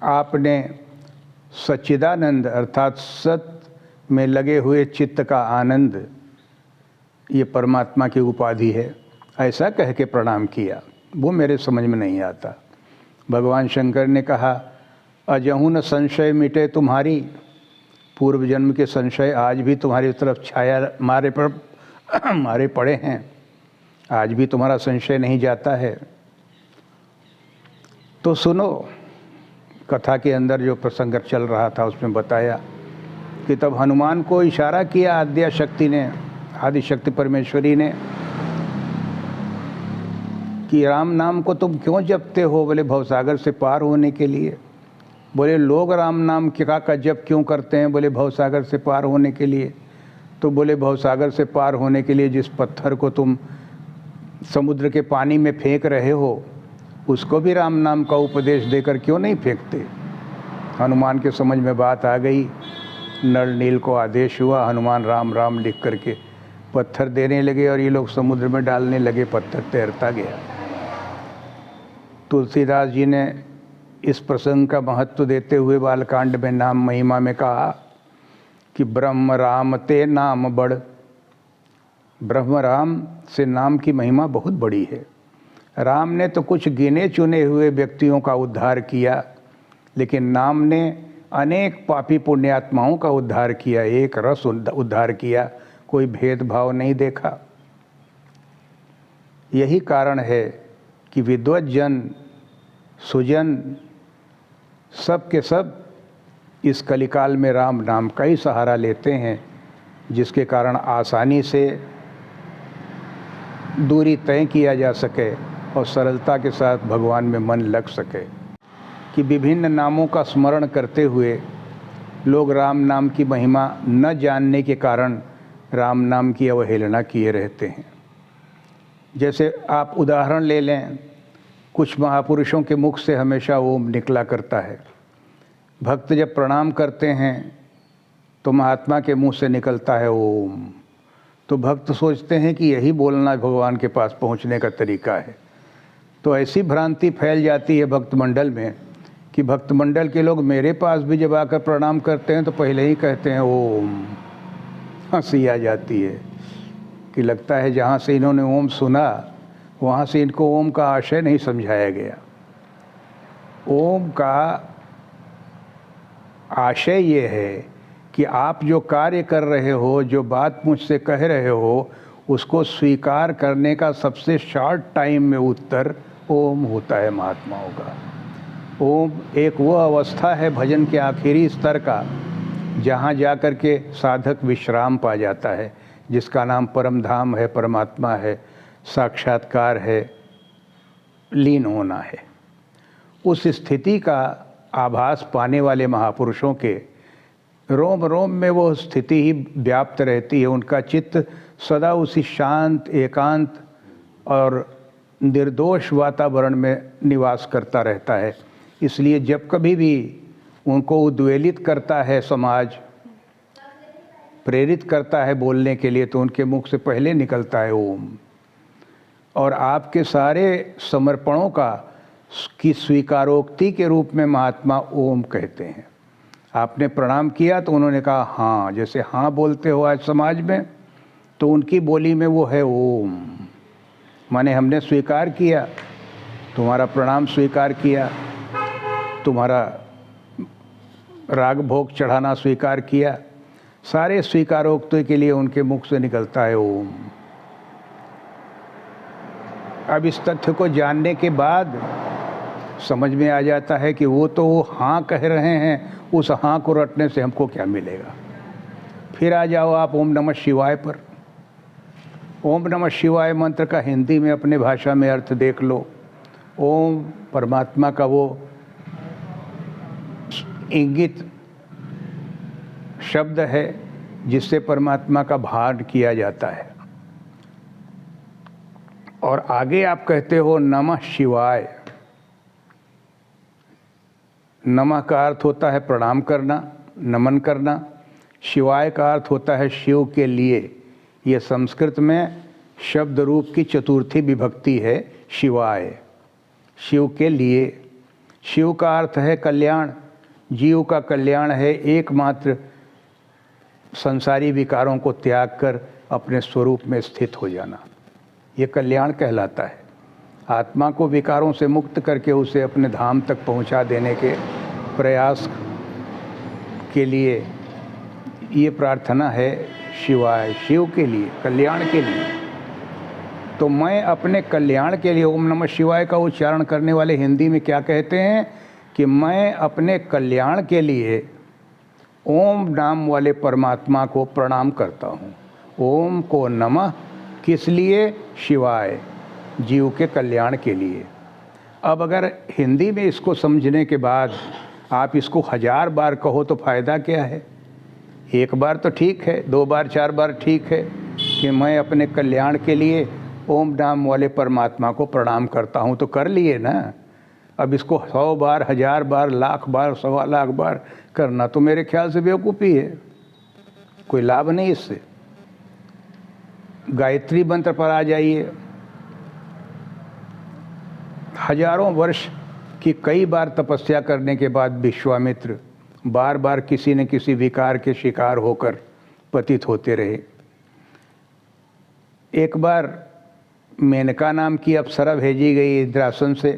आपने सच्चिदानंद अर्थात सत में लगे हुए चित्त का आनंद ये परमात्मा की उपाधि है, ऐसा कह के प्रणाम किया। वो मेरे समझ में नहीं आता। भगवान शंकर ने कहा, अजहू न संशय मिटे तुम्हारी, पूर्व जन्म के संशय आज भी तुम्हारी तरफ छाया मारे पड़े हैं, आज भी तुम्हारा संशय नहीं जाता है। तो सुनो, कथा के अंदर जो प्रसंग चल रहा था उसमें बताया कि तब हनुमान को इशारा किया आद्या शक्ति ने, आदि शक्ति परमेश्वरी ने, कि राम नाम को तुम क्यों जपते हो? बोले भवसागर से पार होने के लिए। बोले लोग राम नाम का जप क्यों करते हैं? बोले भवसागर से पार होने के लिए। तो बोले भवसागर से पार होने के लिए जिस पत्थर को तुम समुद्र के पानी में फेंक रहे हो उसको भी राम नाम का उपदेश देकर क्यों नहीं फेंकते? हनुमान के समझ में बात आ गई। नल नील को आदेश हुआ, हनुमान राम राम लिख करके पत्थर देने लगे और ये लोग समुद्र में डालने लगे, पत्थर तैरता गया। तुलसीदास जी ने इस प्रसंग का महत्व देते हुए बालकांड में नाम महिमा में कहा कि ब्रह्म राम ते नाम बड़, ब्रह्म राम से नाम की महिमा बहुत बड़ी है। राम ने तो कुछ गिने चुने हुए व्यक्तियों का उद्धार किया, लेकिन नाम ने अनेक पापी पुण्यात्माओं का उद्धार किया, एक रस उद्धार किया, कोई भेदभाव नहीं देखा। यही कारण है कि विद्वज्जन सुजन सब के सब इस कलिकाल में राम नाम का ही सहारा लेते हैं, जिसके कारण आसानी से दूरी तय किया जा सके और सरलता के साथ भगवान में मन लग सके। कि विभिन्न नामों का स्मरण करते हुए लोग राम नाम की महिमा न जानने के कारण राम नाम की अवहेलना किए रहते हैं। जैसे आप उदाहरण ले लें, कुछ महापुरुषों के मुख से हमेशा ओम निकला करता है। भक्त जब प्रणाम करते हैं तो महात्मा के मुंह से निकलता है ओम, तो भक्त सोचते हैं कि यही बोलना भगवान के पास पहुंचने का तरीका है। तो ऐसी भ्रांति फैल जाती है भक्त मंडल में कि भक्त मंडल के लोग मेरे पास भी जब आकर प्रणाम करते हैं तो पहले ही कहते हैं ओम। हंसी आ जाती है कि लगता है जहाँ से इन्होंने ओम सुना वहाँ से इनको ओम का आशय नहीं समझाया गया। ओम का आशय ये है कि आप जो कार्य कर रहे हो, जो बात मुझसे कह रहे हो, उसको स्वीकार करने का सबसे शॉर्ट टाइम में उत्तर ओम होता है महात्माओं का। ओम एक वो अवस्था है भजन के आखिरी स्तर का जहाँ जाकर के साधक विश्राम पा जाता है, जिसका नाम परम धाम है, परमात्मा है, साक्षात्कार है, लीन होना है। उस स्थिति का आभास पाने वाले महापुरुषों के रोम रोम में वो स्थिति ही व्याप्त रहती है। उनका चित्त सदा उसी शांत, एकांत और निर्दोष वातावरण में निवास करता रहता है। इसलिए जब कभी भी उनको उद्वेलित करता है समाज, प्रेरित करता है बोलने के लिए, तो उनके मुख से पहले निकलता है ओम। और आपके सारे समर्पणों की स्वीकारोक्ति के रूप में महात्मा ओम कहते हैं। आपने प्रणाम किया तो उन्होंने कहा हाँ, जैसे हाँ बोलते हो आज समाज में, तो उनकी बोली में वो है ओम। माने हमने स्वीकार किया, तुम्हारा प्रणाम स्वीकार किया, तुम्हारा राग भोग चढ़ाना स्वीकार किया। सारे स्वीकारोक्ति के लिए उनके मुख से निकलता है ओम। अब इस तथ्य को जानने के बाद समझ में आ जाता है कि वो तो वो हाँ कह रहे हैं, उस हाँ को रटने से हमको क्या मिलेगा। फिर आ जाओ आप ओम नमः शिवाय पर। ओम नमः शिवाय मंत्र का हिंदी में अपने भाषा में अर्थ देख लो। ओम परमात्मा का वो इंगित शब्द है जिससे परमात्मा का भान किया जाता है। और आगे आप कहते हो नमः शिवाय। नमः का अर्थ होता है प्रणाम करना, नमन करना। शिवाय का अर्थ होता है शिव के लिए। ये संस्कृत में शब्द रूप की चतुर्थी विभक्ति है शिवाय, शिव के लिए। शिव का अर्थ है कल्याण, जीव का कल्याण है एकमात्र संसारी विकारों को त्याग कर अपने स्वरूप में स्थित हो जाना, ये कल्याण कहलाता है। आत्मा को विकारों से मुक्त करके उसे अपने धाम तक पहुंचा देने के प्रयास के लिए ये प्रार्थना है शिवाय, शिव के लिए, कल्याण के लिए। तो मैं अपने कल्याण के लिए ओम नमः शिवाय का उच्चारण करने वाले हिंदी में क्या कहते हैं कि मैं अपने कल्याण के लिए ओम नाम वाले परमात्मा को प्रणाम करता हूँ। ओम को नमः किस लिए? शिवाय, जीव के कल्याण के लिए। अब अगर हिंदी में इसको समझने के बाद आप इसको 1000 बार कहो तो फ़ायदा क्या है? एक बार तो ठीक है, 2 बार 4 बार ठीक है कि मैं अपने कल्याण के लिए ओम नाम वाले परमात्मा को प्रणाम करता हूँ, तो कर लिए ना। अब इसको 100 बार, 1000 बार, लाख बार, 1.25 लाख बार करना तो मेरे ख्याल से बेवकूफ़ी है, कोई लाभ नहीं इससे। गायत्री मंत्र पर आ जाइए, हजारों वर्ष की कई बार तपस्या करने के बाद विश्वामित्र बार बार किसी न किसी विकार के शिकार होकर पतित होते रहे। एक बार मेनका नाम की अप्सरा भेजी गई इंद्रासन से,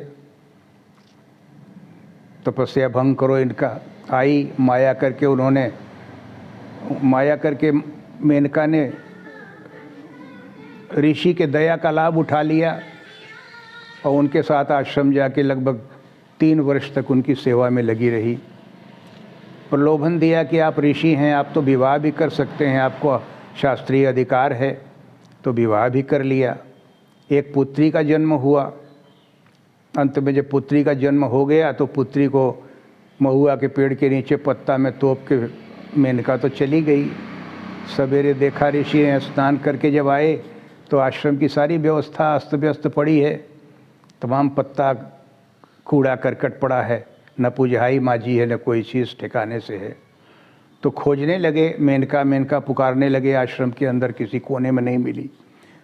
तपस्या भंग करो इनका। आई माया करके, उन्होंने माया करके मेनका ने ऋषि के दया का लाभ उठा लिया और उनके साथ आश्रम जाके लगभग 3 वर्ष तक उनकी सेवा में लगी रही। प्रलोभन दिया कि आप ऋषि हैं, आप तो विवाह भी कर सकते हैं, आपको शास्त्रीय अधिकार है, तो विवाह भी कर लिया। एक पुत्री का जन्म हुआ। अंत में जब पुत्री का जन्म हो गया तो पुत्री को महुआ के पेड़ के नीचे पत्ता में तोप के मेनका तो चली गई। सवेरे देखा ऋषि ने, स्नान करके जब आए तो आश्रम की सारी व्यवस्था अस्त व्यस्त पड़ी है, तमाम पत्ता कूड़ा करकट पड़ा है, न पुजहाई माजी है, न कोई चीज़ ठिकाने से है। तो खोजने लगे, मेनका मेनका पुकारने लगे, आश्रम के अंदर किसी कोने में नहीं मिली।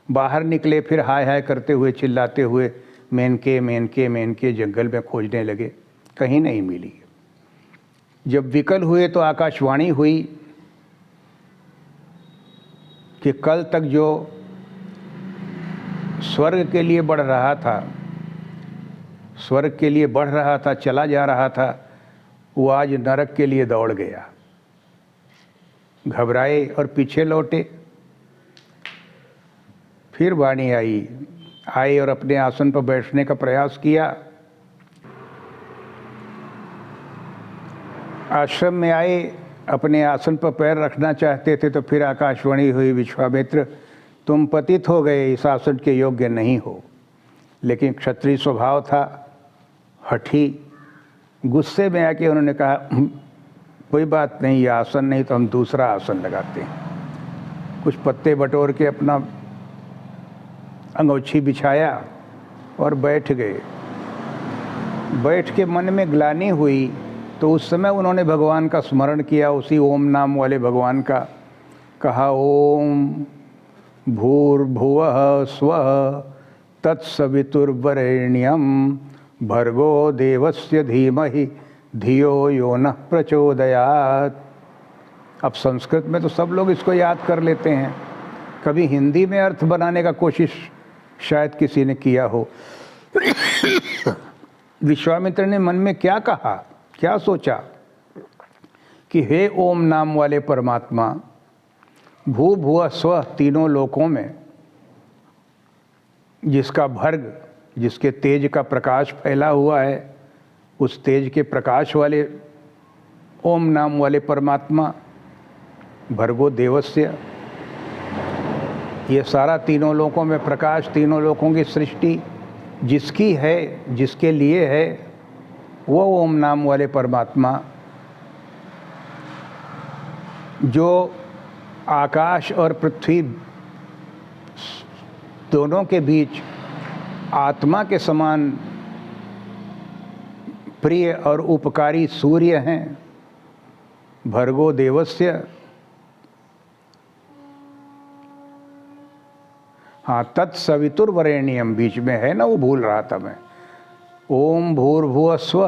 बाहर निकले, फिर हाय हाय करते हुए, चिल्लाते हुए मेनके मेनके मेनके जंगल में खोजने लगे, कहीं नहीं मिली। जब विकल हुए तो आकाशवाणी हुई कि कल तक जो स्वर्ग के लिए बढ़ रहा था, स्वर्ग के लिए बढ़ रहा था, चला जा रहा था, वो आज नरक के लिए दौड़ गया। घबराए और पीछे लौटे। फिर वाणी आई और अपने आसन पर बैठने का प्रयास किया। आश्रम में आए, अपने आसन पर पैर रखना चाहते थे तो फिर आकाशवाणी हुई, विश्वामित्र तुम पतित हो गए, इस आसन के योग्य नहीं हो। लेकिन क्षत्रिय स्वभाव था, हठी, गुस्से में आके उन्होंने कहा कोई बात नहीं, ये आसन नहीं तो हम दूसरा आसन लगाते हैं। कुछ पत्ते बटोर के अपना अंगोछी बिछाया और बैठ गए। बैठ के मन में ग्लानि हुई तो उस समय उन्होंने भगवान का स्मरण किया, उसी ओम नाम वाले भगवान का। कहा ओम भूर्भुवः स्वः तत्सवितुर्वरेण्यं भर्गो देवस्य धीमहि धियो यो नः प्रचोदयात्। अब संस्कृत में तो सब लोग इसको याद कर लेते हैं, कभी हिंदी में अर्थ बनाने का कोशिश शायद किसी ने किया हो। विश्वामित्र ने मन में क्या कहा, क्या सोचा कि हे ओम नाम वाले परमात्मा, भू भुव स्व तीनों लोकों में जिसका भर्ग, जिसके तेज का प्रकाश फैला हुआ है, उस तेज के प्रकाश वाले ओम नाम वाले परमात्मा, भर्गो देवस्य, ये सारा तीनों लोकों में प्रकाश, तीनों लोकों की सृष्टि जिसकी है, जिसके लिए है, वो ओम नाम वाले परमात्मा जो आकाश और पृथ्वी दोनों के बीच आत्मा के समान प्रिय और उपकारी सूर्य हैं, भर्गो देवस्य। हाँ, तत्सवितुर्वरेण्यम बीच में है ना, वो भूल रहा था मैं। ओम भूर्भुवः स्व